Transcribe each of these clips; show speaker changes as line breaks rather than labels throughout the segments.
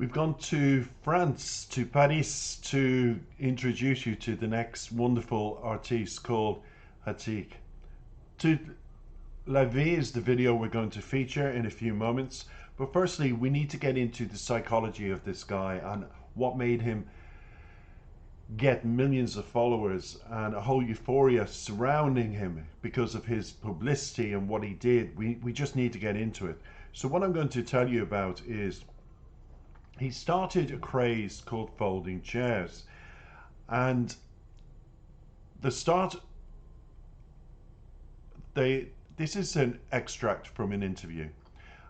We've gone to France, to Paris, to introduce you to the next wonderful artiste called Hatik. Toute la vie is the video we're going to feature in a few moments, but firstly we need to get into the psychology of this guy and what made him get millions of followers and a whole euphoria surrounding him because of his publicity and what he did. We just need to get into it. So what I'm going to tell you about is he started a craze called folding chairs, and this is an extract from an interview,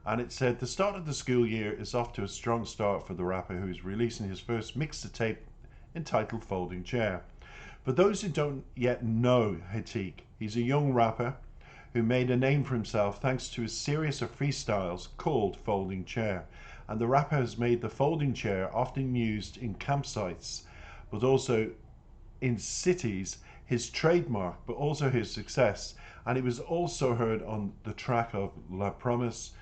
and it said the start of the school year is off to a strong start for the rapper who is releasing his first mixtape entitled Folding Chair. For those who don't yet know Hatik, he's a young rapper who made a name for himself thanks to a series of freestyles called Folding Chair. And the rapper has made the folding chair often used in campsites, but also in cities, his trademark, but also his success. And it was also heard on the track of La Promesse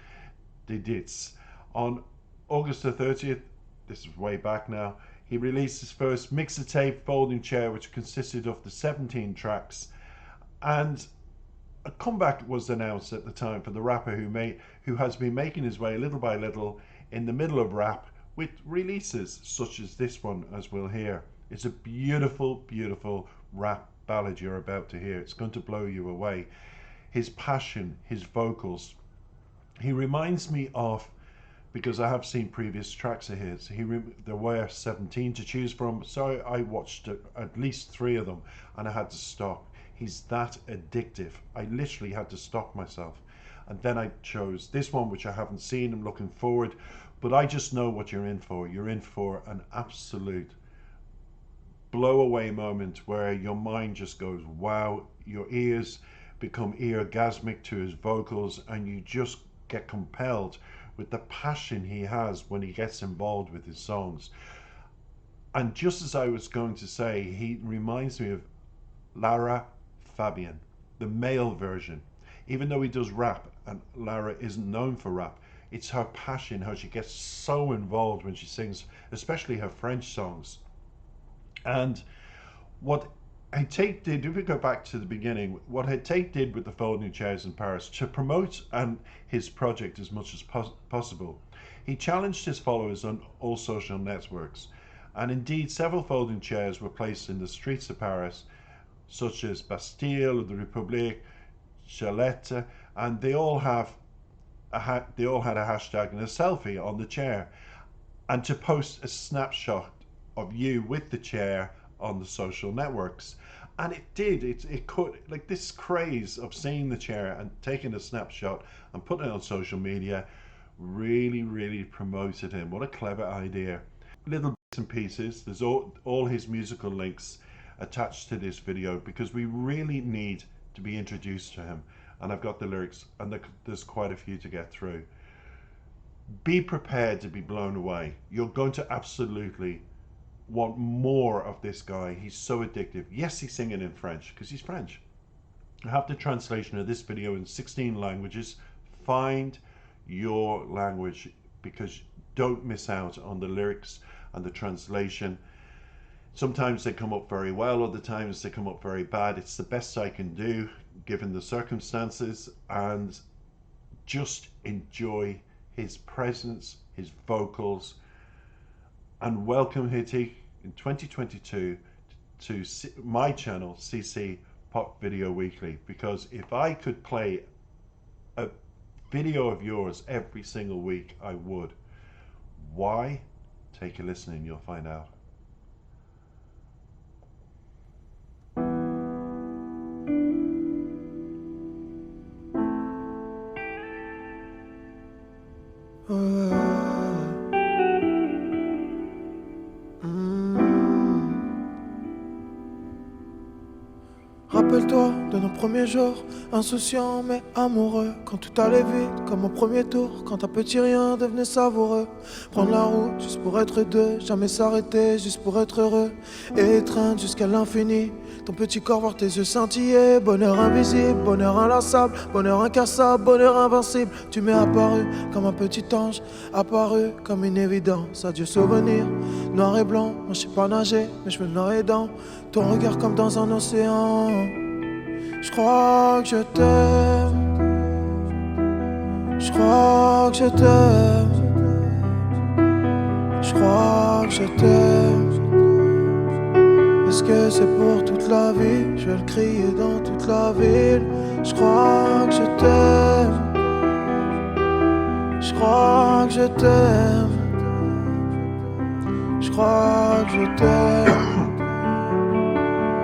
de Disiz3. On August the 30th, this is way back now, he released his first mixtape, Folding Chair, which consisted of the 17 tracks. And a comeback was announced at the time for the rapper who has been making his way little by little in the middle of rap with releases such as this one, as we'll hear. It's a beautiful, beautiful rap ballad you're about to hear. It's going to blow you away. His passion, his vocals. He reminds me of, because I have seen previous tracks of his, there were 17 to choose from, so I watched at least 3 of them and I had to stop. He's that addictive. I literally had to stop myself. And then I chose this one, which I haven't seen. I'm looking forward, but I just know what you're in for. You're in for an absolute blow away moment where your mind just goes, wow, your ears become eargasmic to his vocals, and you just get compelled with the passion he has when he gets involved with his songs. And just as I was going to say, he reminds me of Lara Fabian, the male version. Even though he does rap, and Lara isn't known for rap, it's her passion, how she gets so involved when she sings, especially her French songs. And what Hatik did, if we go back to the beginning, what Hatik did with the folding chairs in Paris to promote his project as much as possible, he challenged his followers on all social networks. And indeed, several folding chairs were placed in the streets of Paris, such as Bastille, the République, Charlotte, and they all had a hashtag and a selfie on the chair, and to post a snapshot of you with the chair on the social networks. And it could, like, this craze of seeing the chair and taking a snapshot and putting it on social media really promoted him. What a clever idea. Little bits and pieces, there's all his musical links attached to this video, because we really need to be introduced to him. And I've got the lyrics, and there's quite a few to get through. Be prepared to be blown away. You're going to absolutely want more of this guy. He's so addictive. Yes, he's singing in French because he's French. I have the translation of this video in 16 languages. Find your language, because don't miss out on the lyrics and the translation. Sometimes they come up very well, other times they come up very bad. It's the best I can do given the circumstances, and just enjoy his presence, his vocals, and welcome Hatik in 2022 to my channel, CC Pop Video Weekly, because if I could play a video of yours every single week, I would. Why? Take a listen and you'll find out.
Rappelle-toi de nos premiers jours, insouciants mais amoureux. Quand tout allait vite, comme au premier tour, quand un petit rien devenait savoureux. Prendre la route juste pour être deux, jamais s'arrêter juste pour être heureux. Et étreindre jusqu'à l'infini ton petit corps, voir tes yeux scintiller. Bonheur invisible, bonheur inlassable, bonheur incassable, bonheur invincible. Tu m'es apparu comme un petit ange, apparu comme une évidence. Adieu souvenir, noir et blanc. Moi je sais pas nager, mais je me noie dans ton regard comme dans un océan. Je crois que je t'aime, je crois que je t'aime, je crois que je t'aime. Est-ce que c'est pour toute la vie? Je vais le crier dans toute la ville. Je crois que je t'aime, je crois que je t'aime, je crois que je t'aime.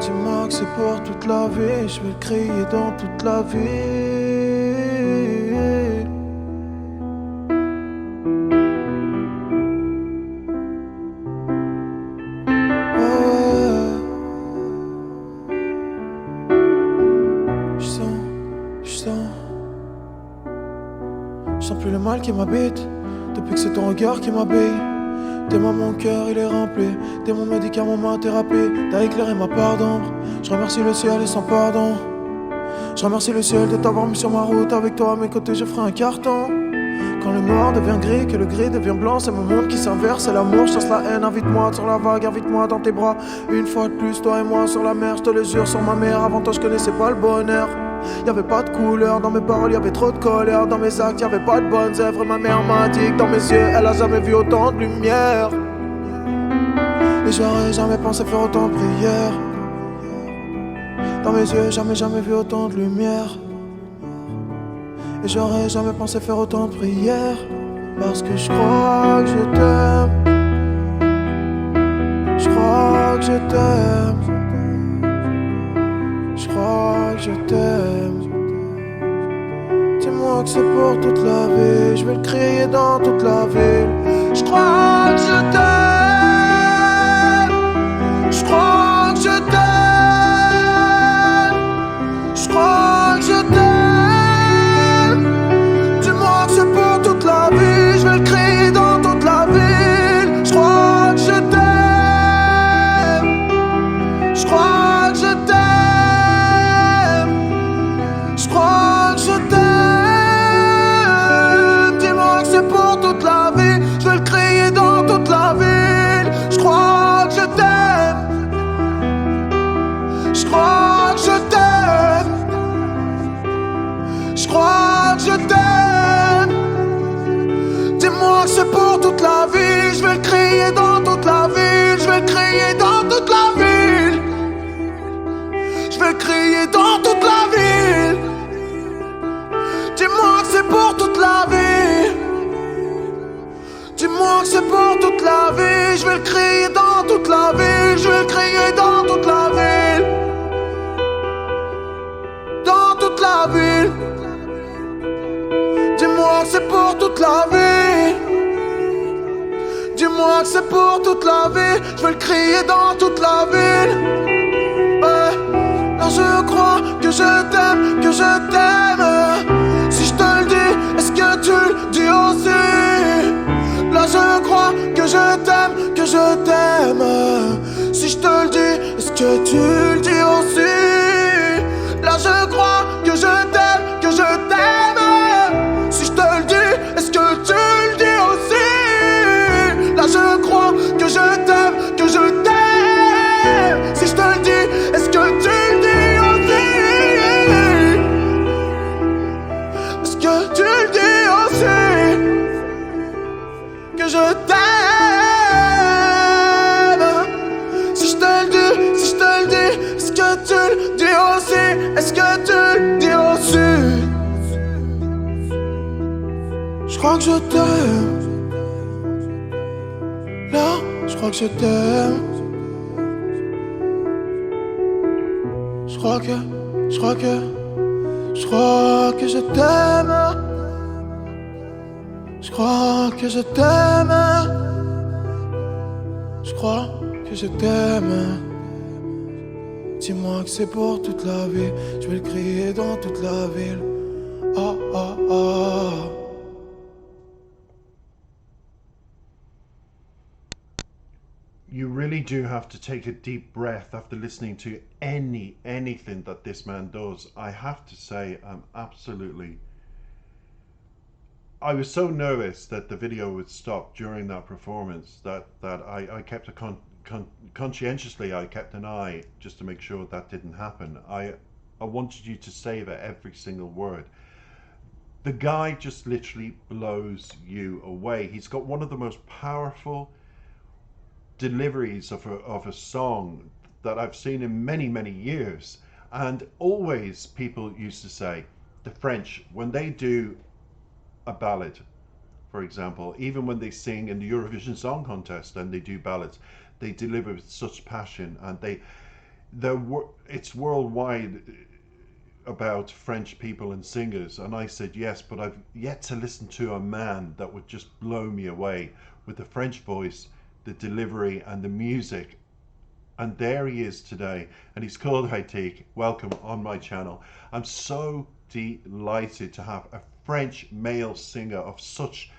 Dis-moi que c'est pour toute la vie, je vais le crier dans toute la ville. Je sens plus le mal qui m'habite, depuis que c'est ton regard qui m'habille. T'es moi mon cœur il est rempli, t'es mon médicament, ma thérapie. T'as éclairé ma part d'ombre, je remercie le ciel et son pardon. Je remercie le ciel de t'avoir mis sur ma route. Avec toi à mes côtés je ferai un carton. Quand le noir devient gris, que le gris devient blanc, c'est mon monde qui s'inverse, c'est l'amour, je chasse la haine. Invite-moi sur la vague, invite-moi dans tes bras. Une fois de plus, toi et moi sur la mer, je te le jure sur ma mère. Avant toi je connaissais pas le bonheur. Y'avait pas de couleur dans mes paroles, y'avait trop de colère. Dans mes actes, y'avait pas de bonnes œuvres. Ma mère m'a dit que dans mes yeux, elle a jamais vu autant de lumière. Et j'aurais jamais pensé faire autant de prières. Dans mes yeux, jamais vu autant de lumière. Et j'aurais jamais pensé faire autant de prières. Parce que je crois que je t'aime. Je crois que je t'aime. Je crois que je t'aime. Dis-moi que c'est pour toute la vie, je vais le crier dans toute la ville. Je crois que je t'aime. Je crois que je t'aime. Je crois que je t'aime. Dis-moi que c'est pour toute la vie, je vais le crier dans toute la ville. Je crois que je t'aime. Je crois que je t'aime. Je crois que je t'aime. Dis-moi que c'est pour toute la vie, je vais le crier dans toute la ville. Je crois que je t'aime. Je crois que je t'aime. Je crois que je t'aime. Dis-moi que c'est pour toute la vie, je vais le crier dans toute la ville. Je vais le crier dans toute la ville. Je vais le crier dans toute la ville. Dis-moi que c'est pour toute la vie. Dis-moi que c'est pour toute la vie. Je vais le crier dans toute la ville. Je vais le crier dans toute la ville. Dans toute la ville. Dis-moi que c'est pour toute la vie. Dis-moi que c'est pour toute la vie. Je vais le crier dans toute la ville. Là je crois que je t'aime, que je t'aime. Si je te le dis, est-ce que tu le dis aussi? Là je crois que je t'aime, que je t'aime. Si je te le dis, est-ce que tu le dis aussi? Là je crois que je t'aime, que je t'aime. Si je te le dis, est-ce que tu le dis aussi? Là je crois que je t'aime, que je t'aime. Si je te le dis, est-ce que tu le dis aussi? Est-ce que tu le dis aussi? Que je t'aime. Si je te le dis, si je te le dis, est-ce que tu le dis aussi? Est-ce que tu le dis aussi? Je crois que je t'aime. Là, je crois que je t'aime. Je crois que je t'aime. Je crois que je t'aime. Je crois que je t'aime. dis-moi que c'est pour toute la vie. Je vais le crier dans toute la ville. Ah ah ah.
You really do have to take a deep breath after listening to anything that this man does. I have to say, I was so nervous that the video would stop during that performance that I kept conscientiously I kept an eye just to make sure that didn't happen. I wanted you to savor every single word. The guy just literally blows you away. He's got one of the most powerful deliveries of a song that I've seen in many years. And always people used to say, the French, when they do a ballad, for example, even when they sing in the Eurovision Song Contest and they do ballads, they deliver with such passion, and it's worldwide about French people and singers. And I said yes, but I've yet to listen to a man that would just blow me away with the French voice, the delivery and the music. And there he is today, and he's called Hatik. Welcome on my channel. I'm so delighted to have a French male singer of such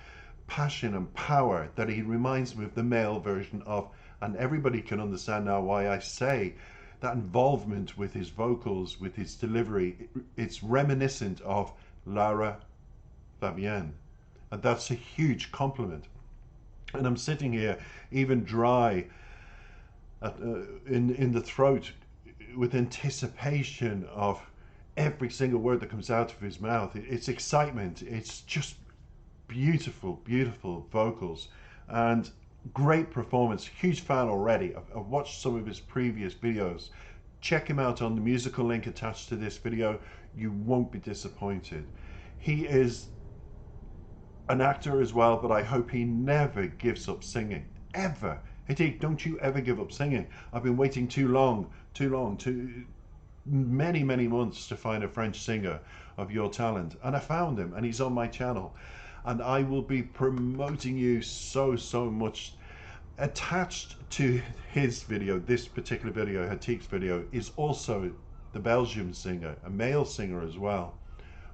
passion and power that he reminds me of the male version of, and everybody can understand now why I say that involvement with his vocals, with his delivery, it's reminiscent of Lara Fabian, and that's a huge compliment. And I'm sitting here even dry in the throat with anticipation of every single word that comes out of his mouth. It's excitement. It's just beautiful vocals and great performance. Huge fan already. I've watched some of his previous videos. Check him out on the musical link attached to this video. You won't be disappointed. He is an actor as well, but I hope he never gives up singing, ever. Hatik, don't you ever give up singing. I've been waiting too long, many months to find a French singer of your talent, and I found him, and he's on my channel, and I will be promoting you so much. Attached to his video, this particular video, Hatik's video, is also the Belgian singer, a male singer as well,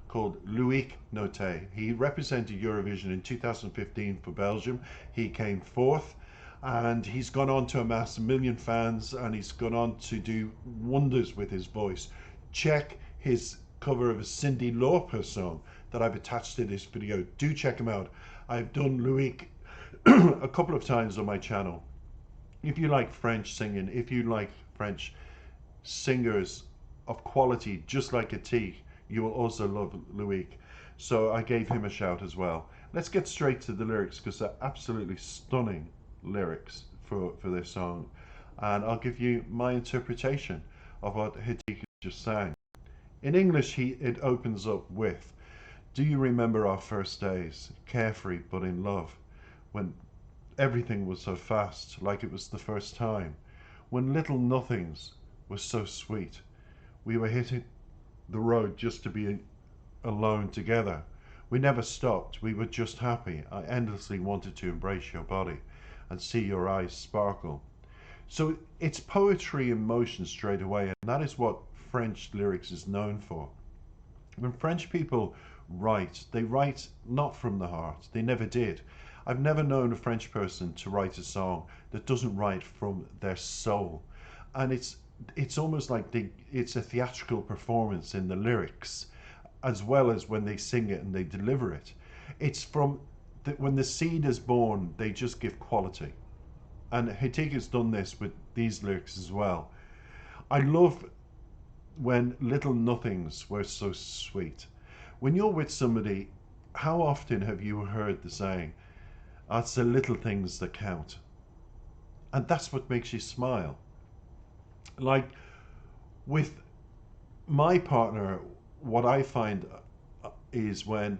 called Loïc Noté. He represented Eurovision in 2015 for Belgium. He came fourth, and he's gone on to amass 1 million fans, and he's gone on to do wonders with his voice. Check his cover of a Cyndi Lauper song that I've attached to this video. Do check him out. I've done Loïc a couple of times on my channel. If you like French singing, if you like French singers of quality just like Hatik, you will also love Loïc. So I gave him a shout as well. Let's get straight to the lyrics, because they're absolutely stunning lyrics for this song, and I'll give you my interpretation of what Hatik just sang. In English, it opens up with, do you remember our first days, carefree but in love, when everything was so fast, like it was the first time, when little nothings were so sweet, we were hitting the road just to be alone together. We never stopped, we were just happy. I endlessly wanted to embrace your body and see your eyes sparkle. So it's poetry in motion straight away, and that is what French lyrics is known for. When French people write, they write not from the heart. They never did. I've never known a French person to write a song that doesn't write from their soul. And it's almost like it's a theatrical performance in the lyrics, as well as when they sing it and they deliver it. It's from when the seed is born, they just give quality. And Hatik has done this with these lyrics as well. I love when little nothings were so sweet. When you're with somebody, how often have you heard the saying, it's the little things that count? And that's what makes you smile. Like with my partner, what I find is when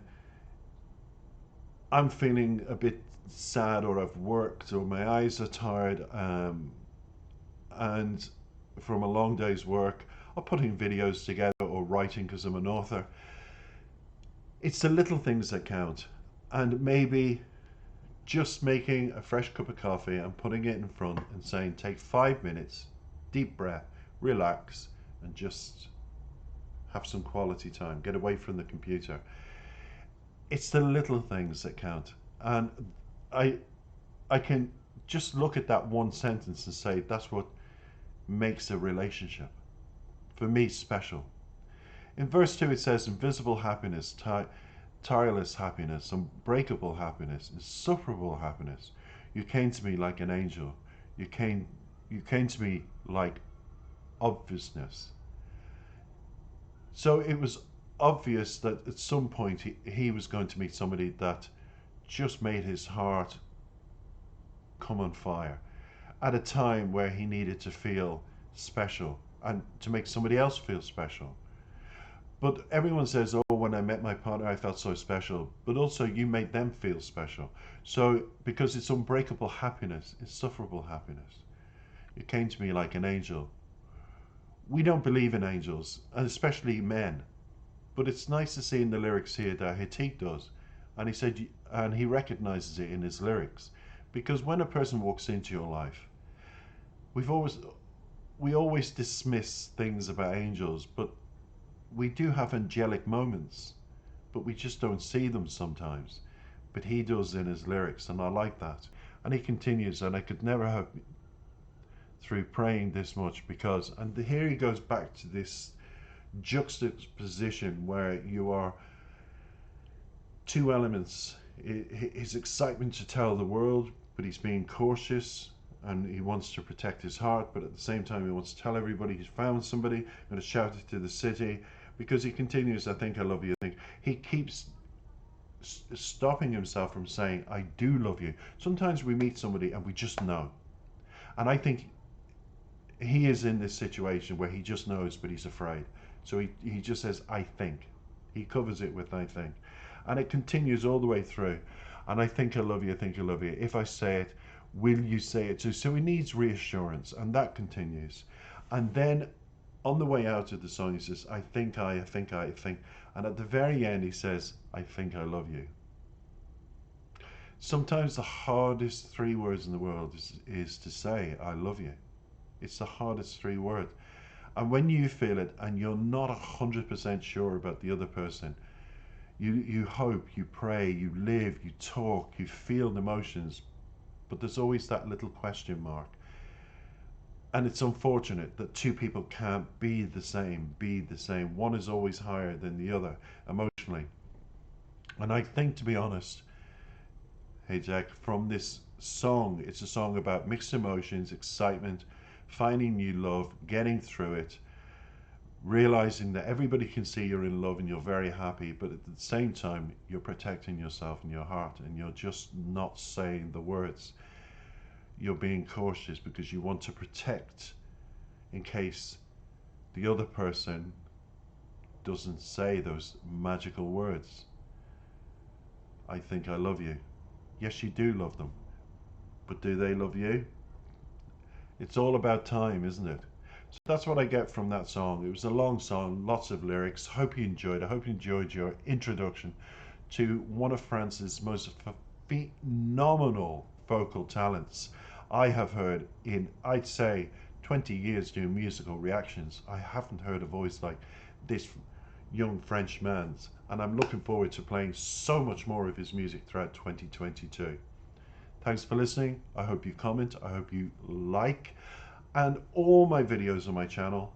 I'm feeling a bit sad, or I've worked, or my eyes are tired, and from a long day's work, or putting videos together, or writing because I'm an author, it's the little things that count. And maybe just making a fresh cup of coffee and putting it in front and saying, take 5 minutes, deep breath, relax, and just have some quality time. Get away from the computer. It's the little things that count. And I can just look at that one sentence and say that's what makes a relationship, for me, special. In verse 2 it says, invisible happiness, tireless happiness, unbreakable happiness, insufferable happiness. You came to me like an angel. You came to me like obviousness. So it was obvious that at some point he was going to meet somebody that just made his heart come on fire at a time where he needed to feel special and to make somebody else feel special. But everyone says, oh, when I met my partner I felt so special, but also you made them feel special. So because it's unbreakable happiness, insufferable happiness. You came to me like an angel. We don't believe in angels, and especially men. But it's nice to see in the lyrics here that Hatik does. And he said, and he recognizes it in his lyrics. Because when a person walks into your life, we always dismiss things about angels, but we do have angelic moments, but we just don't see them sometimes. But he does in his lyrics, and I like that. And he continues, and I could never have through praying this much because, and here he goes back to this juxtaposition where you are two elements, his excitement to tell the world, but he's being cautious and he wants to protect his heart, but at the same time he wants to tell everybody he's found somebody, going to shout it to the city, because he continues, I think I love you. I think he keeps stopping himself from saying, I do love you. Sometimes we meet somebody and we just know. And I think he is in this situation where he just knows, but he's afraid. So he just says, I think. He covers it with I think. And it continues all the way through. And I think I love you, I think I love you. If I say it, will you say it too? So he needs reassurance, and that continues. And then on the way out of the song, he says, I think I think I think. And at the very end, he says, I think I love you. Sometimes the hardest three words in the world is to say, I love you. It's the hardest three words. And when you feel it and you're not 100% sure about the other person, you hope, you pray, you live, you talk, you feel the emotions, but there's always that little question mark. And it's unfortunate that two people can't be the same. One is always higher than the other emotionally. And I think, to be honest, hey Jack, from this song, it's a song about mixed emotions, excitement, finding new love, getting through it, realizing that everybody can see you're in love and you're very happy, but at the same time you're protecting yourself and your heart, and you're just not saying the words. You're being cautious because you want to protect in case the other person doesn't say those magical words. I think I love you. Yes, you do love them, but do they love you? It's all about time, isn't it? So that's what I get from that song. It was a long song, lots of lyrics. Hope you enjoyed. I hope you enjoyed your introduction to one of France's most phenomenal vocal talents I have heard in, I'd say, 20 years doing musical reactions. I haven't heard a voice like this young French man's, and I'm looking forward to playing so much more of his music throughout 2022. Thanks for listening. I hope you comment, I hope you like, and all my videos on my channel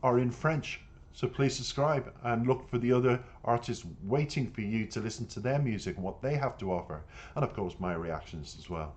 are in French, so please subscribe and look for the other artists waiting for you to listen to their music and what they have to offer, and of course my reactions as well.